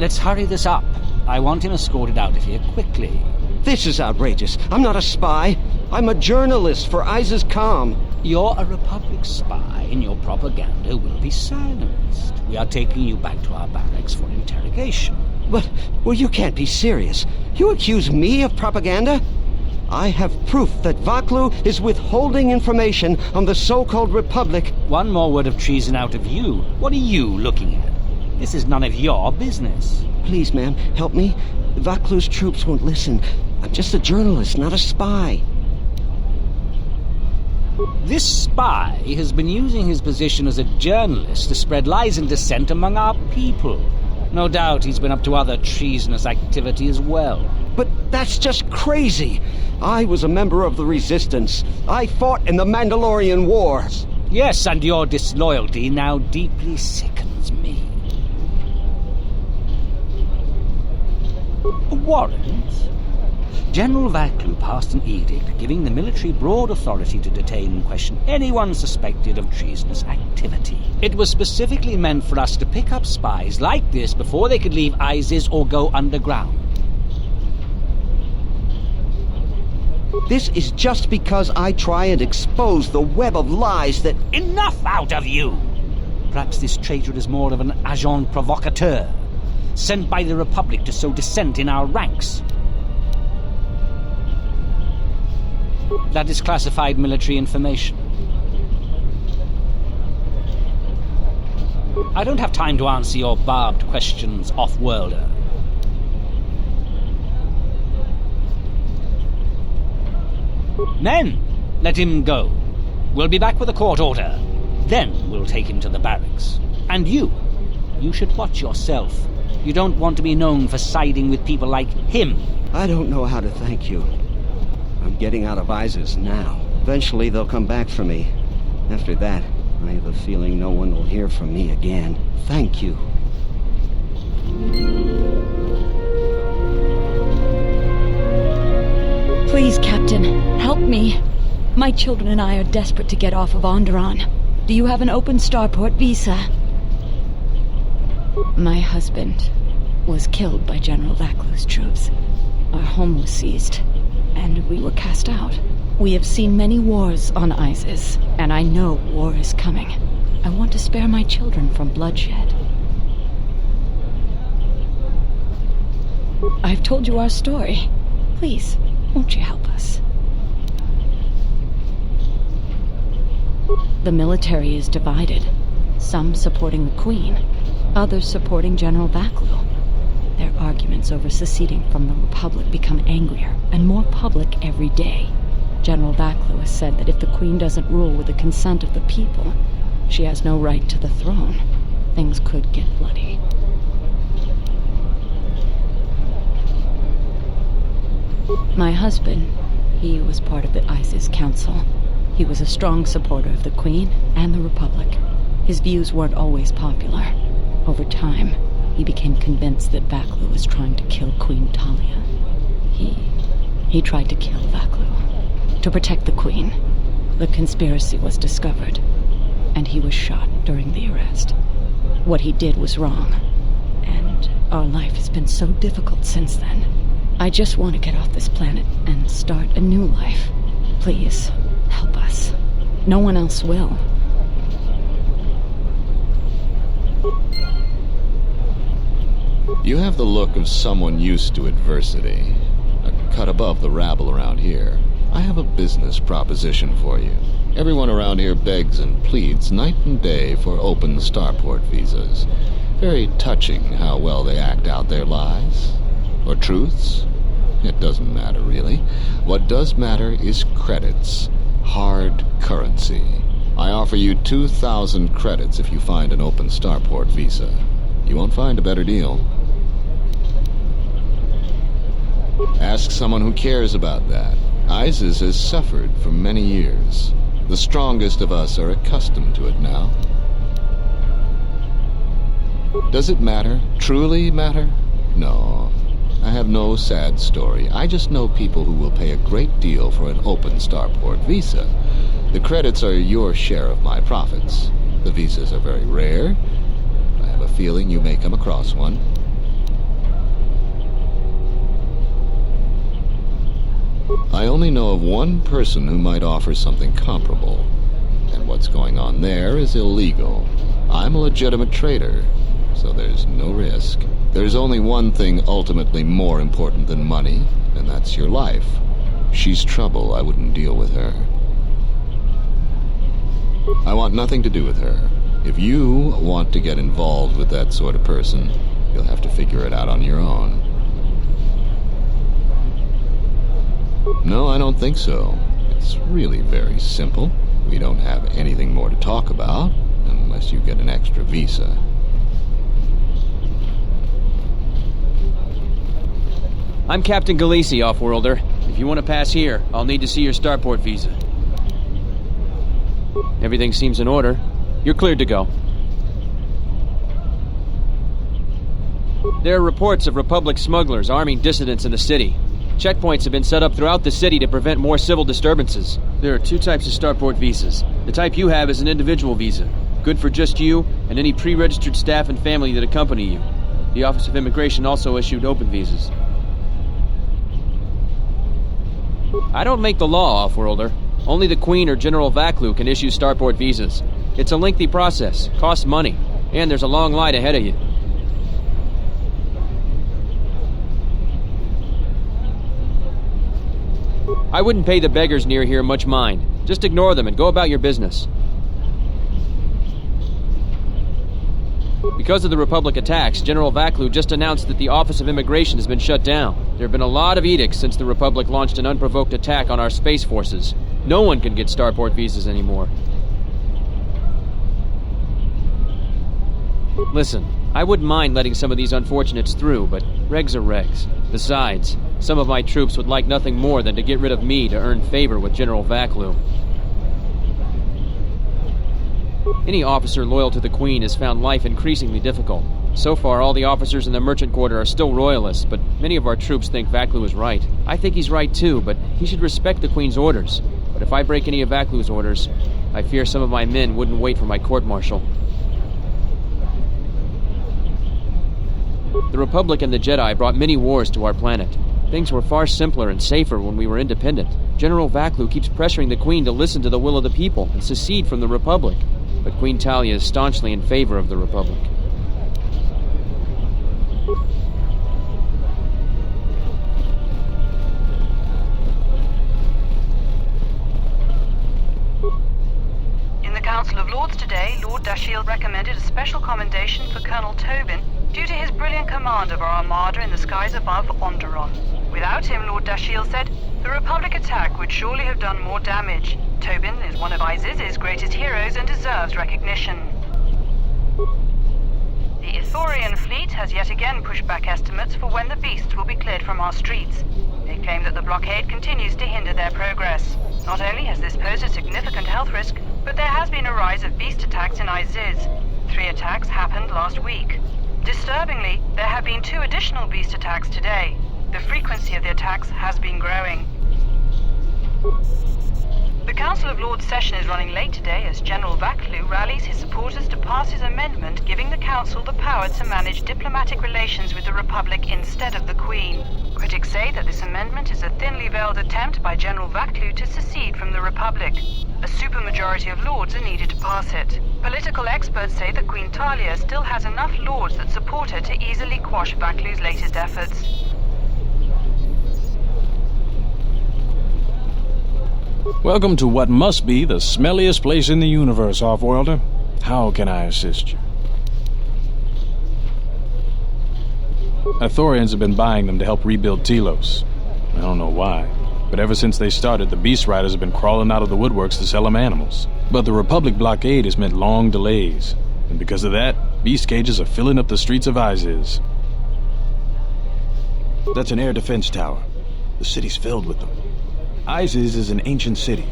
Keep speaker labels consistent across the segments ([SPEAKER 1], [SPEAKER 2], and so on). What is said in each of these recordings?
[SPEAKER 1] Let's hurry this up. I want him escorted out of here quickly.
[SPEAKER 2] This is outrageous. I'm not a spy. I'm a journalist for Iziz's comm.
[SPEAKER 1] You're a Republic spy, and your propaganda will be silenced. We are taking you back to our barracks for interrogation.
[SPEAKER 2] But, well, you can't be serious. You accuse me of propaganda? I have proof that Vaklu is withholding information on the so-called Republic.
[SPEAKER 1] One more word of treason out of you. What are you looking at? This is none of your business.
[SPEAKER 2] Please, ma'am, help me. Vaklu's troops won't listen. I'm just a journalist, not a spy.
[SPEAKER 1] This spy has been using his position as a journalist to spread lies and dissent among our people. No doubt he's been up to other treasonous activity as well.
[SPEAKER 2] But that's just crazy. I was a member of the Resistance. I fought in the Mandalorian Wars.
[SPEAKER 1] Yes, and your disloyalty now deeply sickens me. A warrant? General Vaklu passed an edict giving the military broad authority to detain and question anyone suspected of treasonous activity. It was specifically meant for us to pick up spies like this before they could leave Iziz or go underground.
[SPEAKER 2] This is just because I try and expose the web of lies that...
[SPEAKER 1] Enough out of you! Perhaps this traitor is more of an agent provocateur, sent by the Republic to sow dissent in our ranks. That is classified military information. I don't have time to answer your barbed questions, off-worlder. Men, let him go. We'll be back with a court order. Then we'll take him to the barracks. And you should watch yourself. You don't want to be known for siding with people like him.
[SPEAKER 2] I don't know how to thank you. I'm getting out of Iziz now. Eventually they'll come back for me. After that, I have a feeling no one will hear from me again. Thank you.
[SPEAKER 3] Please, Captain, help me. My children and I are desperate to get off of Onderon. Do you have an open starport visa? My husband was killed by General Vaklu's troops. Our home was seized, and we were cast out. We have seen many wars on Iziz, and I know war is coming. I want to spare my children from bloodshed. I've told you our story. Please, won't you help us? The military is divided. Some supporting the Queen, others supporting General Vaklu. Their arguments over seceding from the Republic become angrier and more public every day. General Vaklu has said that if the Queen doesn't rule with the consent of the people, she has no right to the throne. Things could get bloody. My husband, he was part of the Iziz Council. He was a strong supporter of the Queen and the Republic. His views weren't always popular. Over time, he became convinced that Vaklu was trying to kill Queen Talia. He tried to kill Vaklu. To protect the Queen, the conspiracy was discovered, and he was shot during the arrest. What he did was wrong, and our life has been so difficult since then. I just want to get off this planet and start a new life. Please, help us. No one else will.
[SPEAKER 4] You have the look of someone used to adversity. A cut above the rabble around here. I have a business proposition for you. Everyone around here begs and pleads night and day for open starport visas. Very touching how well they act out their lies. Or truths. It doesn't matter, really. What does matter is credits. Hard currency. I offer you 2,000 credits if you find an open starport visa. You won't find a better deal. Ask someone who cares about that. Iziz has suffered for many years. The strongest of us are accustomed to it now. Does it matter? Truly matter? No. I have no sad story. I just know people who will pay a great deal for an open starport visa. The credits are your share of my profits. The visas are very rare. I have a feeling you may come across one. I only know of one person who might offer something comparable. And what's going on there is illegal. I'm a legitimate trader, so there's no risk. There's only one thing ultimately more important than money, and that's your life. She's trouble. I wouldn't deal with her. I want nothing to do with her. If you want to get involved with that sort of person, you'll have to figure it out on your own. No, I don't think so. It's really very simple. We don't have anything more to talk about, unless you get an extra visa.
[SPEAKER 5] I'm Captain Galisi, Offworlder. If you want to pass here, I'll need to see your starport visa. Everything seems in order. You're cleared to go. There are reports of Republic smugglers arming dissidents in the city. Checkpoints have been set up throughout the city to prevent more civil disturbances. There are two types of starport visas. The type you have is an individual visa, good for just you and any pre-registered staff and family that accompany you. The Office of Immigration also issued open visas. I don't make the law, Offworlder. Only the Queen or General Vaklu can issue starport visas. It's a lengthy process, costs money, and there's a long line ahead of you. I wouldn't pay the beggars near here much mind. Just ignore them and go about your business. Because of the Republic attacks, General Vaklu just announced that the Office of Immigration has been shut down. There have been a lot of edicts since the Republic launched an unprovoked attack on our space forces. No one can get starport visas anymore. Listen, I wouldn't mind letting some of these unfortunates through, but regs are regs. Besides, some of my troops would like nothing more than to get rid of me to earn favor with General Vaklu. Any officer loyal to the Queen has found life increasingly difficult. So far, all the officers in the Merchant Quarter are still royalists, but many of our troops think Vaklu is right. I think he's right too, but he should respect the Queen's orders. But if I break any of Vaklu's orders, I fear some of my men wouldn't wait for my court-martial. The Republic and the Jedi brought many wars to our planet. Things were far simpler and safer when we were independent. General Vaklu keeps pressuring the Queen to listen to the will of the people and secede from the Republic. But Queen Talia is staunchly in favor of the Republic.
[SPEAKER 6] In the Council of Lords today, Lord Dashiell recommended a special commendation for Colonel Tobin due to his brilliant command of our armada in the skies above Onderon. Without him, Lord Dashiell said, the Republic attack would surely have done more damage. Tobin is one of Iziz's greatest heroes and deserves recognition. The Ithorian fleet has yet again pushed back estimates for when the beasts will be cleared from our streets. They claim that the blockade continues to hinder their progress. Not only has this posed a significant health risk, but there has been a rise of beast attacks in Iziz. 3 attacks happened last week. Disturbingly, there have been 2 additional beast attacks today. The frequency of the attacks has been growing. The Council of Lords session is running late today as General Vaklu rallies his supporters to pass his amendment giving the Council the power to manage diplomatic relations with the Republic instead of the Queen. Critics say that this amendment is a thinly veiled attempt by General Vaklu to secede from the Republic. A supermajority of Lords are needed to pass it. Political experts say that Queen Talia still has enough Lords that support her to easily quash Vaklu's latest efforts.
[SPEAKER 7] Welcome to what must be the smelliest place in the universe, Offworlder. How can I assist you? Ithorians have been buying them to help rebuild Telos. I don't know why, but ever since they started, the Beast Riders have been crawling out of the woodworks to sell them animals. But the Republic blockade has meant long delays, and because of that, beast cages are filling up the streets of Iziz. That's an air defense tower. The city's filled with them. Iziz is an ancient city,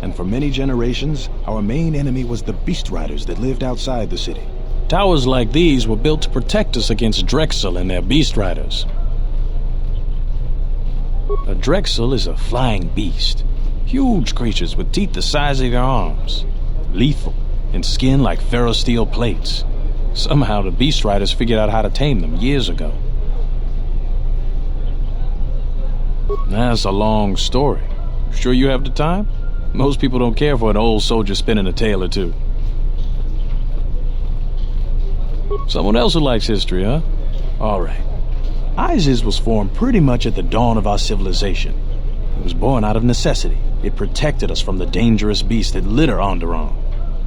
[SPEAKER 7] and for many generations, our main enemy was the Beast Riders that lived outside the city. Towers like these were built to protect us against Drexel and their Beast Riders. A Drexel is a flying beast. Huge creatures with teeth the size of your arms. Lethal, and skin like ferrosteel plates. Somehow the Beast Riders figured out how to tame them years ago. That's a long story. Sure you have the time? Most people don't care for an old soldier spinning a tale or two. Someone else who likes history, huh? Alright. Iziz was formed pretty much at the dawn of our civilization. It was born out of necessity. It protected us from the dangerous beasts that litter Onderon.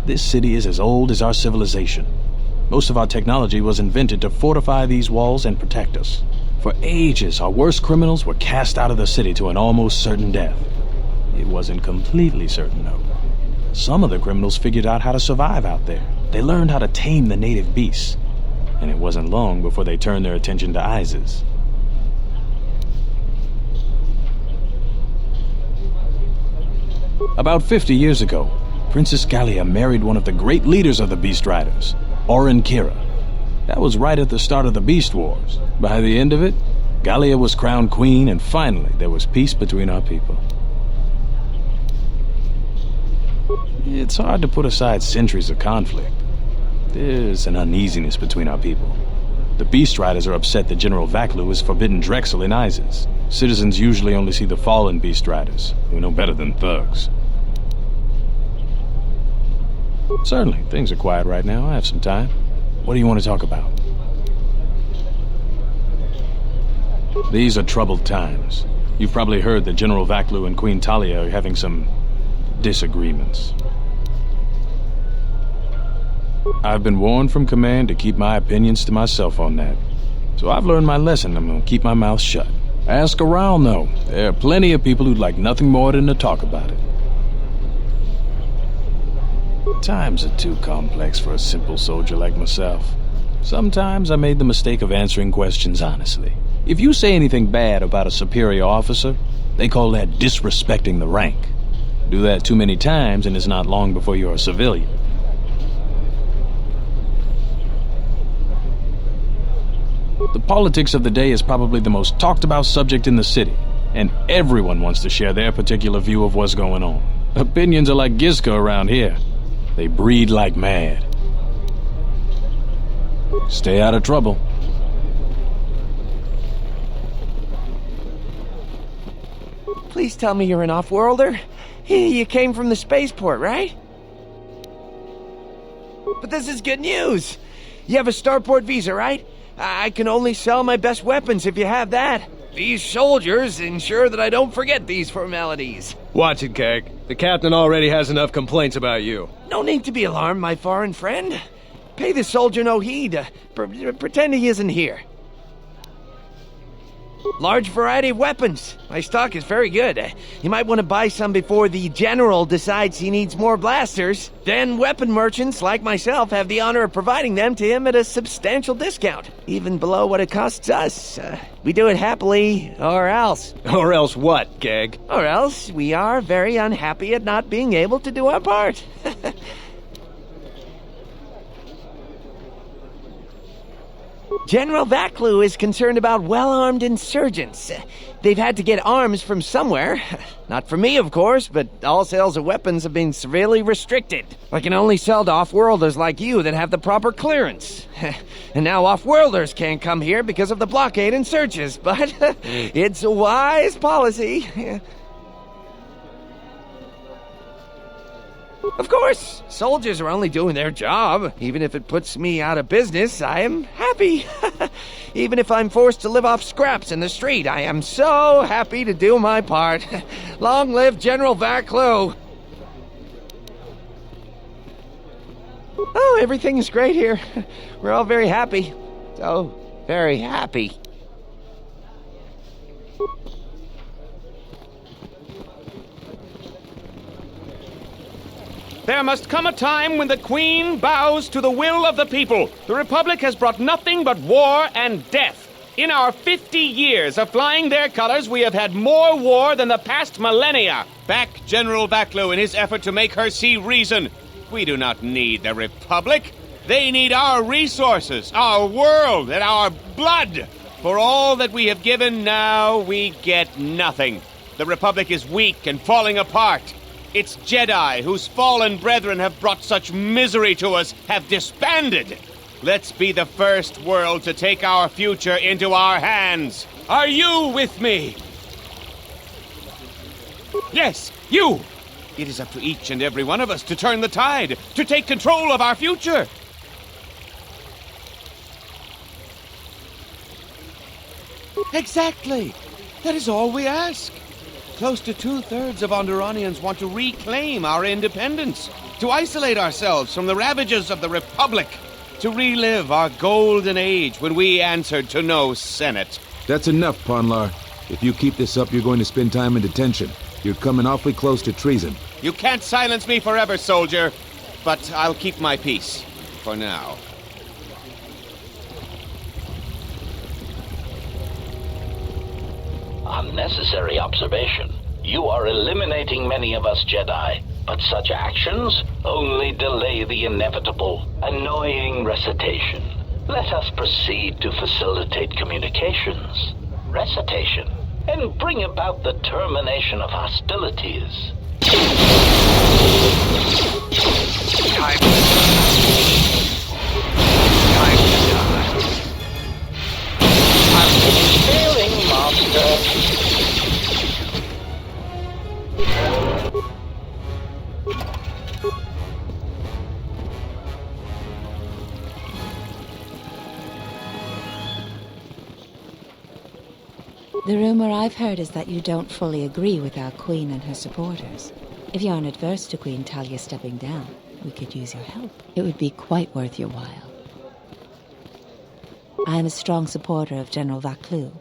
[SPEAKER 7] This city is as old as our civilization. Most of our technology was invented to fortify these walls and protect us. For ages, our worst criminals were cast out of the city to an almost certain death. It wasn't completely certain, though. Some of the criminals figured out how to survive out there. They learned how to tame the native beasts. And it wasn't long before they turned their attention to Iziz. About 50 years ago, Princess Galia married one of the great leaders of the Beast Riders, Orin Kira. That was right at the start of the Beast Wars. By the end of it, Galia was crowned queen, and finally there was peace between our people. It's hard to put aside centuries of conflict. There's an uneasiness between our people. The Beast Riders are upset that General Vaklu has forbidden Drexel in Iziz. Citizens usually only see the fallen Beast Riders, who know better than thugs. Certainly, things are quiet right now. I have some time. What do you want to talk about? These are troubled times. You've probably heard that General Vaklu and Queen Talia are having some disagreements. I've been warned from command to keep my opinions to myself on that. So I've learned my lesson. I'm gonna keep my mouth shut. Ask around, though. There are plenty of people who'd like nothing more than to talk about it. Times are too complex for a simple soldier like myself. Sometimes I made the mistake of answering questions honestly. If you say anything bad about a superior officer, they call that disrespecting the rank. Do that too many times and it's not long before you're a civilian. The politics of the day is probably the most talked about subject in the city, and everyone wants to share their particular view of what's going on. Opinions are like Gizka around here. They breed like mad. Stay out of trouble.
[SPEAKER 8] Please tell me you're an off-worlder. You came from the spaceport, right? But this is good news. You have a starport visa, right? I can only sell my best weapons if you have that. These soldiers ensure that I don't forget these formalities.
[SPEAKER 5] Watch it, Keg. The captain already has enough complaints about you.
[SPEAKER 8] No need to be alarmed, my foreign friend. Pay the soldier no heed. Pretend he isn't here. Large variety of weapons. My stock is very good. You might want to buy some before the general decides he needs more blasters. Then weapon merchants like myself have the honor of providing them to him at a substantial discount, even below what it costs us. We do it happily, or else.
[SPEAKER 5] Or else what, Keg?
[SPEAKER 8] Or else we are very unhappy at not being able to do our part. General Vaklu is concerned about well-armed insurgents. They've had to get arms from somewhere. Not from me, of course, but all sales of weapons have been severely restricted. I can only sell to off-worlders like you that have the proper clearance. And now off-worlders can't come here because of the blockade and searches, but it's a wise policy. Of course, soldiers are only doing their job. Even if it puts me out of business, I am happy. Even if I'm forced to live off scraps in the street, I am so happy to do my part. Long live General Vaklu! Oh, everything is great here. We're all very happy. So very happy.
[SPEAKER 9] There must come a time when the Queen bows to the will of the people. The Republic has brought nothing but war and death. In our 50 years of flying their colors, we have had more war than the past millennia. Back General Vaklu in his effort to make her see reason. We do not need the Republic. They need our resources, our world, and our blood. For all that we have given, now we get nothing. The Republic is weak and falling apart. Its Jedi, whose fallen brethren have brought such misery to us, have disbanded. Let's be the first world to take our future into our hands. Are you with me? Yes, you! It is up to each and every one of us to turn the tide, to take control of our future. Exactly. That is all we ask. Close to 2/3 of Onderonians want to reclaim our independence, to isolate ourselves from the ravages of the Republic, to relive our golden age when we answered to no Senate.
[SPEAKER 10] That's enough, Ponlar. If you keep this up, you're going to spend time in detention. You're coming awfully close to treason.
[SPEAKER 9] You can't silence me forever, soldier, but I'll keep my peace. For now.
[SPEAKER 11] Unnecessary observation. You are eliminating many of us Jedi, but such actions only delay the inevitable, annoying recitation. Let us proceed to facilitate communications, recitation, and bring about the termination of hostilities. Time to die. I'm failing, Master.
[SPEAKER 3] The rumor I've heard is that you don't fully agree with our queen and her supporters. If you aren't adverse to Queen Talia stepping down, we could use your help. It would be quite worth your while. I am a strong supporter of General Vaklu.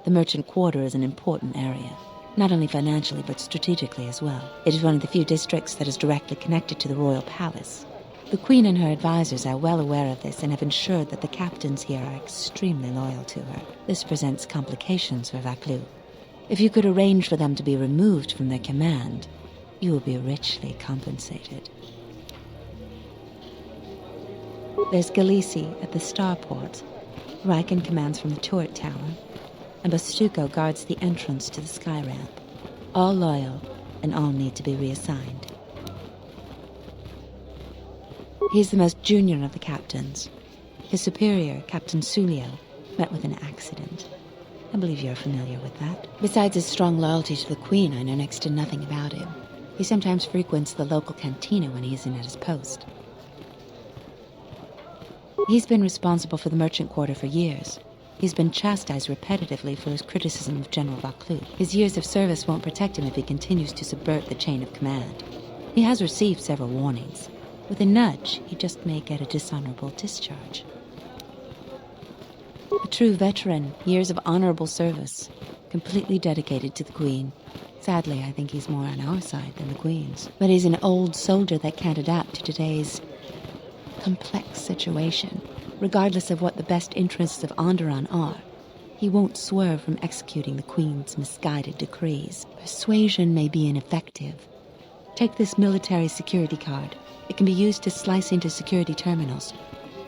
[SPEAKER 3] The merchant quarter is an important area, not only financially but strategically as well. It is one of the few districts that is directly connected to the royal palace. The Queen and her advisors are well aware of this and have ensured that the captains here are extremely loyal to her. This presents complications for Vaklu. If you could arrange for them to be removed from their command, you will be richly compensated. There's Galisi at the starport. Riken commands from the turret tower, and Bastuco guards the entrance to the sky ramp. All loyal, and all need to be reassigned. He's the most junior of the captains. His superior, Captain Sulio, met with an accident. I believe you're familiar with that. Besides his strong loyalty to the Queen, I know next to nothing about him. He sometimes frequents the local cantina when he isn't at his post. He's been responsible for the merchant quarter for years. He's been chastised repetitively for his criticism of General Vaklu. His years of service won't protect him if he continues to subvert the chain of command. He has received several warnings. With a nudge, he just may get a dishonorable discharge. A true veteran, years of honorable service, completely dedicated to the Queen. Sadly, I think he's more on our side than the Queen's. But he's an old soldier that can't adapt to today's complex situation. Regardless of what the best interests of Onderon are, he won't swerve from executing the Queen's misguided decrees. Persuasion may be ineffective. Take this military security card. It can be used to slice into security terminals.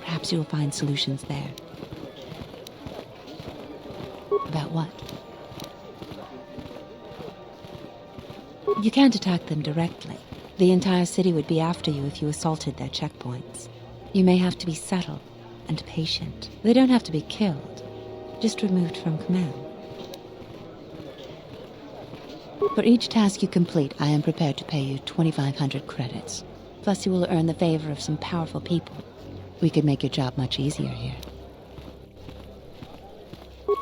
[SPEAKER 3] Perhaps you'll find solutions there. About what? You can't attack them directly. The entire city would be after you if you assaulted their checkpoints. You may have to be subtle and patient. They don't have to be killed, just removed from command. For each task you complete, I am prepared to pay you 2,500 credits. Plus you will earn the favor of some powerful people. We could make your job much easier here.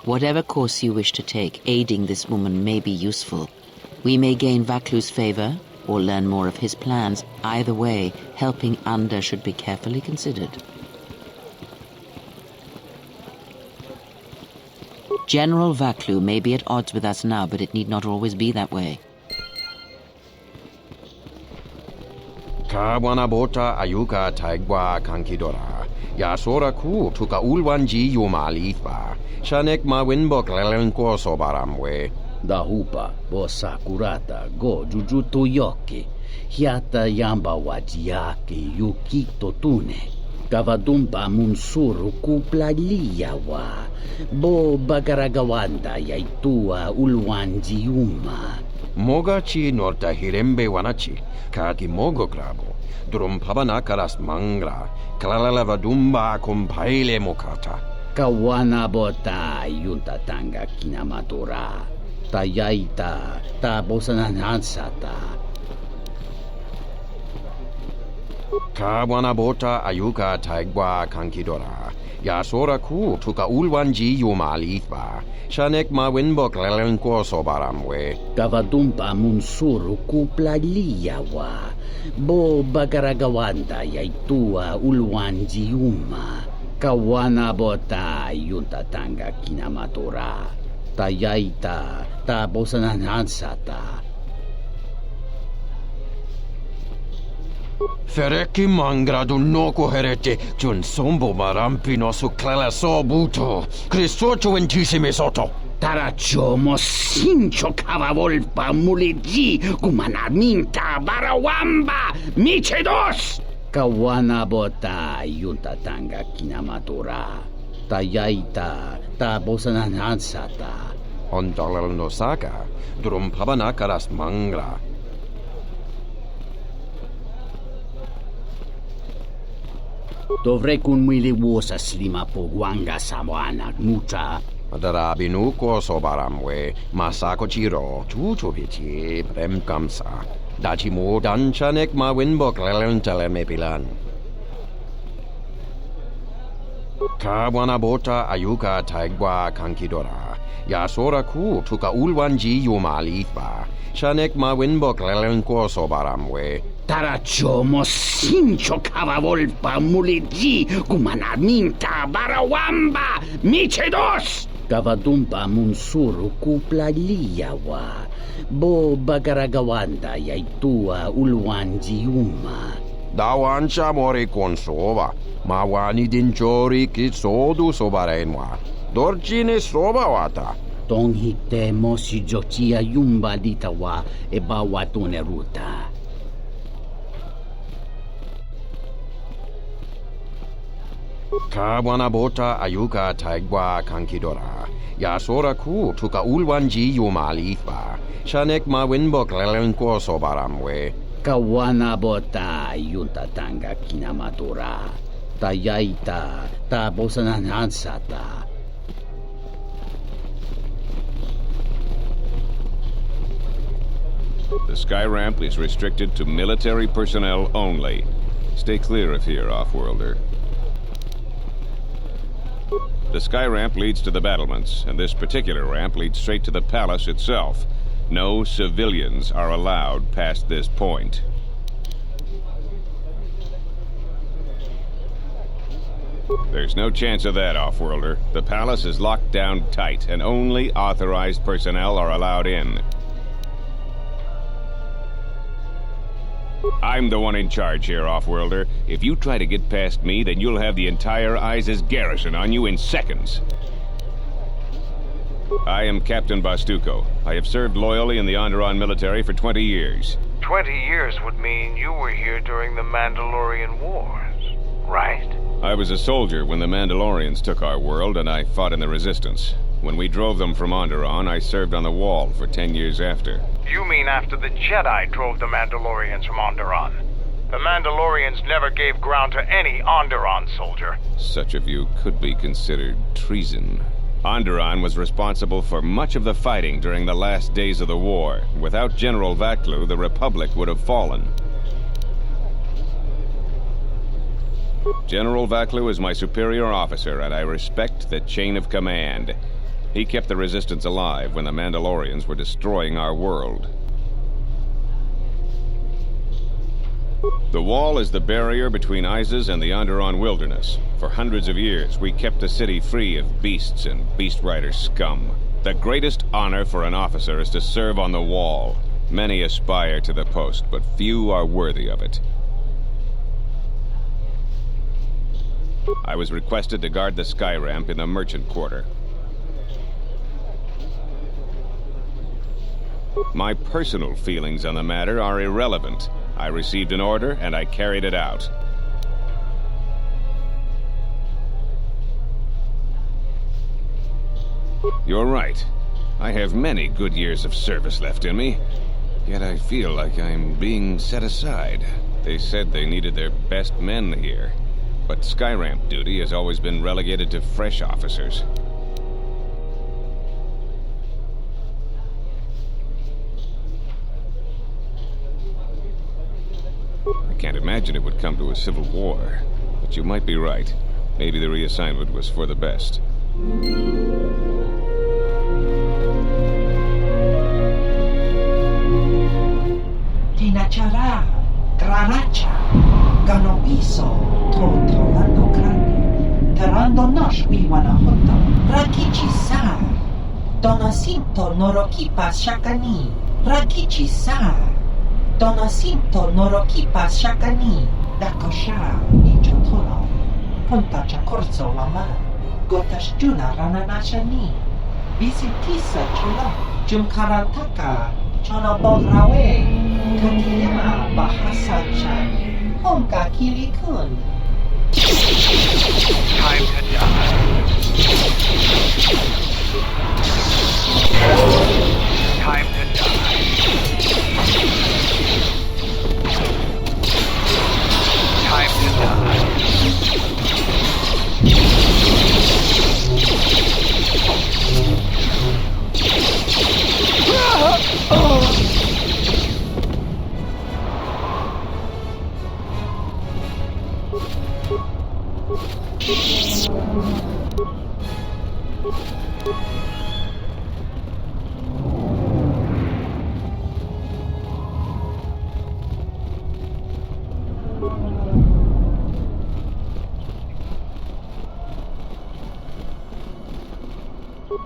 [SPEAKER 12] Whatever course you wish to take, aiding this woman may be useful. We may gain Vaklu's favor, or learn more of his plans. Either way, helping Under should be carefully considered. General Vaklu may be at odds with us now, but it need not always be that way.
[SPEAKER 13] Kawanabota ayuka taigwa kankidora. Yasora ku tuka ulwanji yumalifa. Shanek ma winbok lelenko sobaramwe.
[SPEAKER 14] Dahupa bosa kurata go jujuto yoke. Hiata yamba wajiake yukito tune. Kavadumpa munsuru kuplalia wa. Bo bagaragawanda yaitua ulwanji yuma.
[SPEAKER 13] Mogachi norta hirembe wanachi. Kaki mogo krabo. Durum pabana karas mangra. Kalalavadumba kumpaile mokata.
[SPEAKER 14] Kawana bota yuntatanga kinamatura. Tayaita, tabosananansata.
[SPEAKER 13] Kawanabota ayuka taigwa kankidora. Yasora ku tuka ulwanji yumalithba. Shanek ma winbok lelenko sobaramwe.
[SPEAKER 14] Kavadumpa munsuru kuplaliyawa. Bo bagaragawanda yaitua ulwanji yuma. Kawanabota yuntatanga kinamatora. Tayaita, tabosananansata.
[SPEAKER 13] Fereki mangradu noko herete, jun sombo marampino su clela sobuto. Cristocho intissime soto.
[SPEAKER 14] Tarachomo sincho cavavolpa muligi kumanaminta barawamba michedos. Kawanabota yuntatanga kinamatura. Tayaita, tabosananansata.
[SPEAKER 13] Ondalal no saka, drum pabanakaras mangra.
[SPEAKER 14] Dovrei kun milivuosa slima po guanga samoana nucha.
[SPEAKER 13] Darabinuko sobaramwe, masako chiro, chuchuviti, premkamsa. Dachimo danchanek ma winbok lelentele mepilan. Kawanabota ayuka taigwa kankidora. Yasora ku tuka ulwanji yumalithba. Shanek ma winbok lelenko sobaramwe.
[SPEAKER 14] Tarachomo sincho cavavolpa muligi kumanaminta barawamba michedos. Kavadumpa munsuru kuplaliyawa. Bo bagaragawanda yaitua ulwanji yuma.
[SPEAKER 13] Dawancha mori konsova. Mawani dinchori kitsodu sobarenwa. Dorchine sobawata.
[SPEAKER 14] Tonghite mosi jochia yumba ditawa e bawatune ruta.
[SPEAKER 13] Kawanabota ayuka taigwa kankidora. Yasora ku tuka ulwanji yumalithba. Shanek ma winbok lelenko sobaramwe.
[SPEAKER 14] Kawanabota yuntatanga kinamatura. Tayaita, tabosananansata.
[SPEAKER 9] The sky ramp is restricted to military personnel only. Stay clear of here, Offworlder. The sky ramp leads to the battlements, and this particular ramp leads straight to the palace itself. No civilians are allowed past this point. There's no chance of that, Offworlder. The palace is locked down tight, and only authorized personnel are allowed in. I'm the one in charge here, Offworlder. If you try to get past me, then you'll have the entire Iziz garrison on you in seconds. I am Captain Bastuco. I have served loyally in the Onderon military for 20 years.
[SPEAKER 15] 20 years would mean you were here during the Mandalorian Wars, right?
[SPEAKER 9] I was a soldier when the Mandalorians took our world, and I fought in the Resistance. When we drove them from Onderon, I served on the Wall for 10 years after.
[SPEAKER 15] You mean after the Jedi drove the Mandalorians from Onderon? The Mandalorians never gave ground to any Onderon soldier.
[SPEAKER 9] Such a view could be considered treason. Onderon was responsible for much of the fighting during the last days of the war. Without General Vaklu, the Republic would have fallen. General Vaklu is my superior officer, and I respect the chain of command. He kept the Resistance alive when the Mandalorians were destroying our world. The Wall is the barrier between Iziz and the Onderon wilderness. For hundreds of years, we kept the city free of beasts and Beast Rider scum. The greatest honor for an officer is to serve on the Wall. Many aspire to the post, but few are worthy of it. I was requested to guard the sky ramp in the merchant quarter. My personal feelings on the matter are irrelevant. I received an order, and I carried it out. You're right. I have many good years of service left in me. Yet I feel like I'm being set aside. They said they needed their best men here. But Skyramp duty has always been relegated to fresh officers.
[SPEAKER 16] I can't imagine it would come to a civil war. But you might be right. Maybe the reassignment was for the best.
[SPEAKER 17] Tinachara, Graracha, Ganopiso, Trolando Crane, Terando Nosh Wiwanahoto, Rakichi Sa, Donacinto Norokipa Shakani, Rakichi Sa, Donacinto Norokipa Shakani, Dakosha, Nichotolo, Punta Chacorzo Wama, Gotash Juna Rananashani, Visitisa Chola, Jumkarataka, Chonobograwe, Kakiya Bahasa-chan, Honka Kili-kun.
[SPEAKER 15] Time to die. Time to die. Time to die.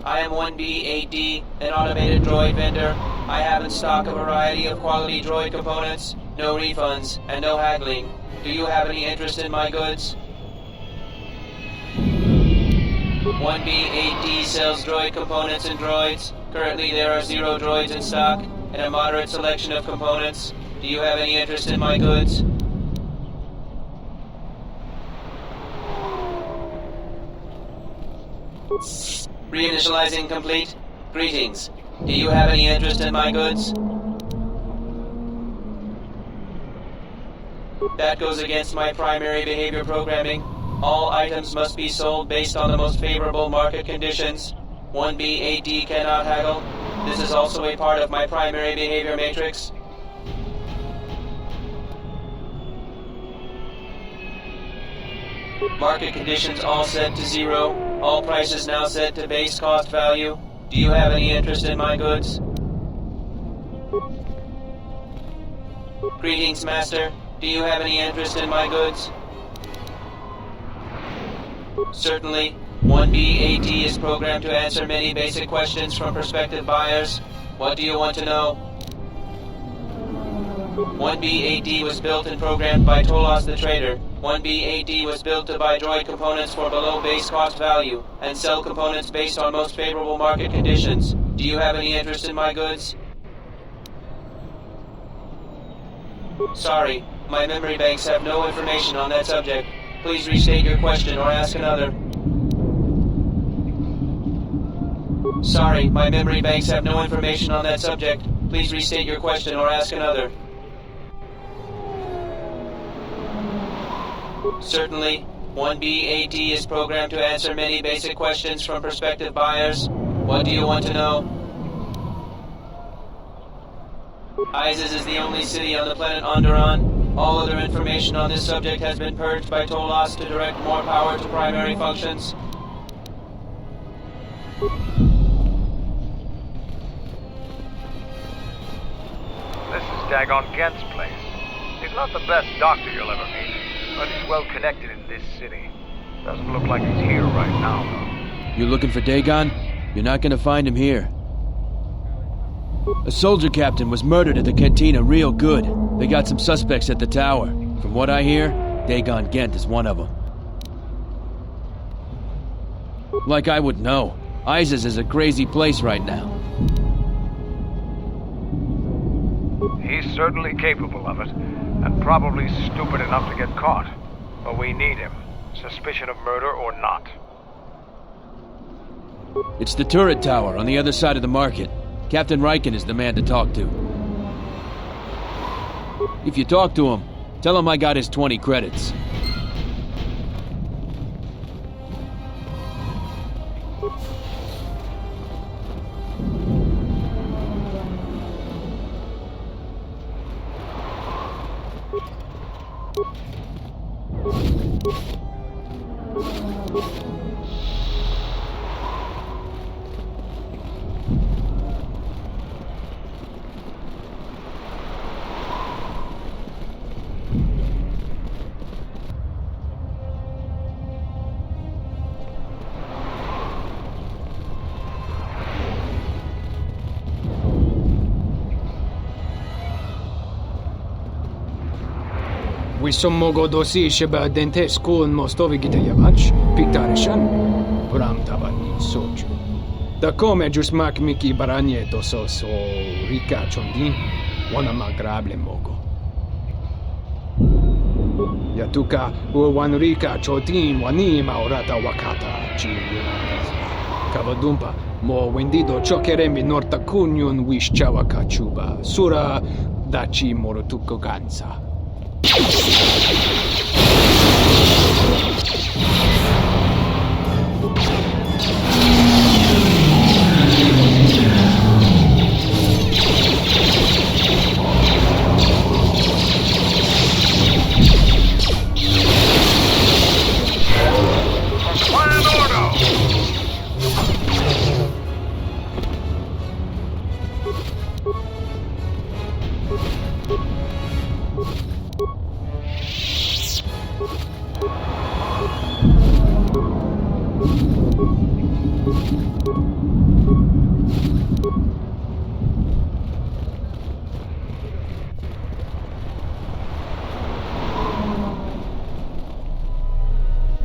[SPEAKER 5] I am 1B8D, an automated droid vendor. I have in stock a variety of quality droid components, no refunds, and no haggling. Do you have any interest in my goods? 1B8D sells droid components and droids. Currently there are 0 droids in stock, and a moderate selection of components. Do you have any interest in my goods? Reinitializing complete. Greetings. Do you have any interest in my goods? That goes against my primary behavior programming. All items must be sold based on the most favorable market conditions. 1B8D cannot haggle. This is also a part of my primary behavior matrix. Market conditions all set to 0. All prices now set to base cost value. Do you have any interest in my goods? Greetings, Master. Do you have any interest in my goods? Certainly. 1B8D is programmed to answer many basic questions from prospective buyers. What do you want to know? 1B8D was built and programmed by Tolos the Trader. 1B8D was built to buy droid components for below base cost value, and sell components based on most favorable market conditions. Do you have any interest in my goods? Sorry, my memory banks have no information on that subject. Please restate your question or ask another. Sorry, my memory banks have no information on that subject. Please restate your question or ask another. Certainly. 1B8D is programmed to answer many basic questions from prospective buyers. What do you want to know? Iziz is the only city on the planet Onderon. All other information on this subject has been purged by Tolos to direct more power to primary functions.
[SPEAKER 15] This is Dagon Gent's place. He's not the best doctor you'll ever meet, but he's well connected in this city. Doesn't look like he's here right now, though.
[SPEAKER 5] You're looking for Dagon? You're not gonna find him here. A soldier captain was murdered at the cantina real good. They got some suspects at the tower. From what I hear, Dagon Gent is one of them. Like I would know. Iziz is a crazy place right now.
[SPEAKER 15] He's certainly capable of it, and probably stupid enough to get caught. But we need him, suspicion of murder or not.
[SPEAKER 5] It's the turret tower on the other side of the market. Captain Riken is the man to talk to. If you talk to him, tell him I got his 20 credits.
[SPEAKER 18] We sommogo dosi sheba dente school mostovi gita yavach, pictarishan, bram tabani soju. Da come jusmak miki baranye doso so rika chondin, wana magrable mogo. Yatuka wan rika chotin wani maurata wakata chi Kavadumpa mo wendido chokeremi norta kunyun wish chawaka chuba sura dachi morotuko gansa.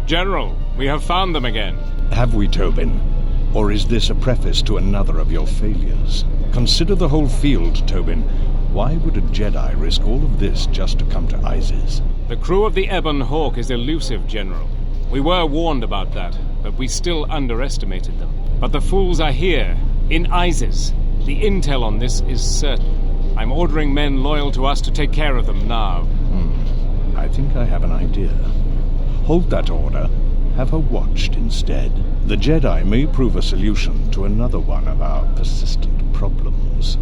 [SPEAKER 16] General, we have found them again.
[SPEAKER 19] Have we, Tobin? Or is this a preface to another of your failures? Consider the whole field, Tobin. Why would a Jedi risk all of this just to come to Iziz?
[SPEAKER 16] The crew of the Ebon Hawk is elusive, General. We were warned about that, but we still underestimated them. But the fools are here, in Iziz. The intel on this is certain. I'm ordering men loyal to us to take care of them now.
[SPEAKER 19] I think I have an idea. Hold that order. Have her watched instead. The Jedi may prove a solution to another one of our persistent problems.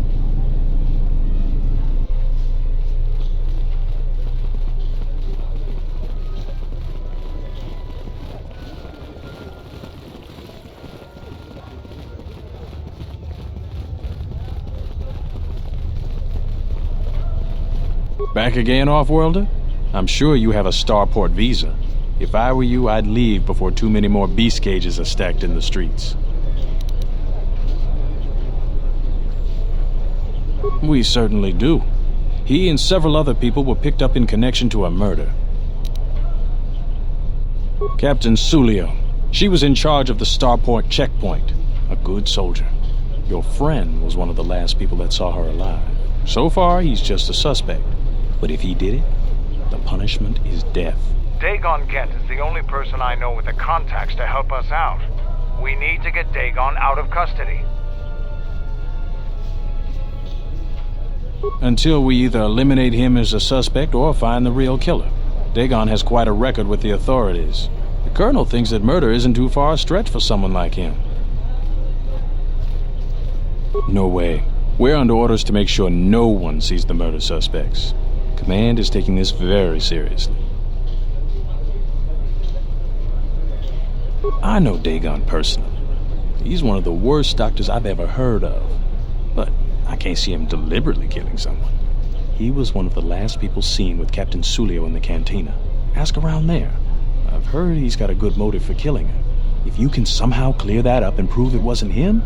[SPEAKER 20] Back again, Off-Worlder? I'm sure you have a starport visa. If I were you, I'd leave before too many more beast cages are stacked in the streets. We certainly do. He and several other people were picked up in connection to a murder. Captain Sulio. She was in charge of the starport checkpoint. A good soldier. Your friend was one of the last people that saw her alive. So far, he's just a suspect. But if he did it, the punishment is death.
[SPEAKER 15] Dagon Kent is the only person I know with the contacts to help us out. We need to get Dagon out of custody.
[SPEAKER 20] Until we either eliminate him as a suspect or find the real killer. Dagon has quite a record with the authorities. The Colonel thinks that murder isn't too far a stretch for someone like him. No way. We're under orders to make sure no one sees the murder suspects. Command is taking this very seriously. I know Dagon personally. He's one of the worst doctors I've ever heard of. But I can't see him deliberately killing someone. He was one of the last people seen with Captain Sulio in the cantina. Ask around there. I've heard he's got a good motive for killing her. If you can somehow clear that up and prove it wasn't him,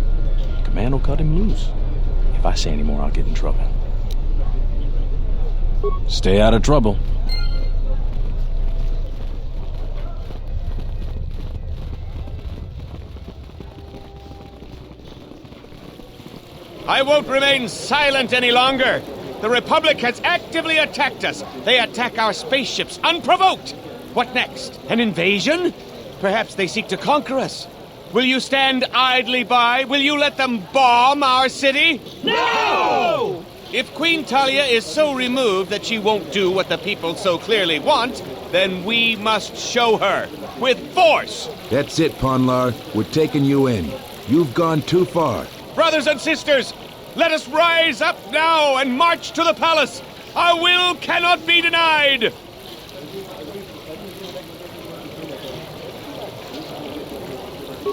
[SPEAKER 20] Command will cut him loose. If I say any more, I'll get in trouble. Stay out of trouble.
[SPEAKER 9] I won't remain silent any longer. The Republic has actively attacked us. They attack our spaceships unprovoked. What next? An invasion? Perhaps they seek to conquer us. Will you stand idly by? Will you let them bomb our city? No! If Queen Talia is so removed that she won't do what the people so clearly want, then we must show her. With force!
[SPEAKER 10] That's it, Ponlar. We're taking you in. You've gone too far.
[SPEAKER 9] Brothers and sisters, let us rise up now and march to the palace. Our will cannot be denied.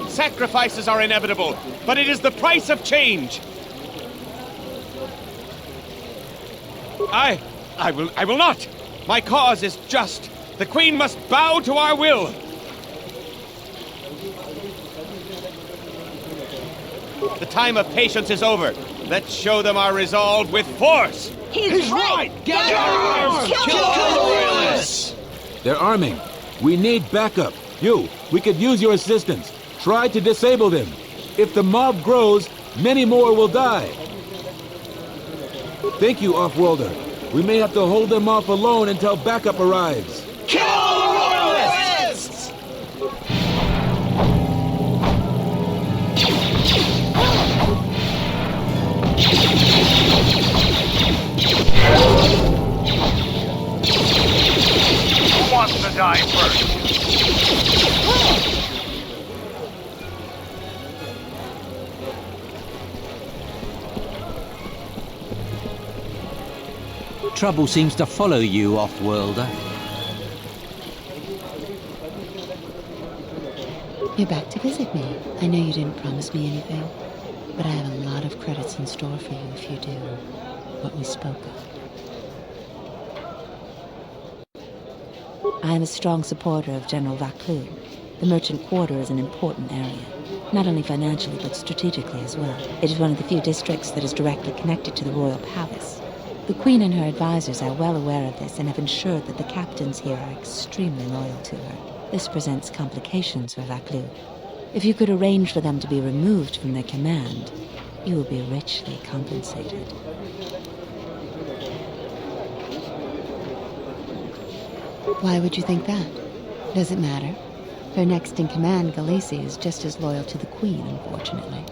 [SPEAKER 9] Sacrifices are inevitable, but it is the price of change. I will not. My cause is just. The Queen must bow to our will. The time of patience is over. Let's show them our resolve with force.
[SPEAKER 17] He's right! Get arms! Kill the Royalists!
[SPEAKER 10] They're arming. We need backup. We could use your assistance. Try to disable them. If the mob grows, many more will die. Thank you, Offworlder. We may have to hold them off alone until backup arrives.
[SPEAKER 17] Kill the Royalists!
[SPEAKER 15] Who wants to die first?
[SPEAKER 14] Trouble seems to follow you, Offworlder.
[SPEAKER 3] You're back to visit me. I know you didn't promise me anything, but I have a lot of credits in store for you if you do what we spoke of. I am a strong supporter of General Vaklu. The Merchant Quarter is an important area, not only financially but strategically as well. It is one of the few districts that is directly connected to the Royal Palace. The Queen and her advisors are well aware of this and have ensured that the captains here are extremely loyal to her. This presents complications for Vaklu. If you could arrange for them to be removed from their command, you will be richly compensated. Why would you think that? Does it matter? Her next in command, Khaleesi, is just as loyal to the Queen, unfortunately.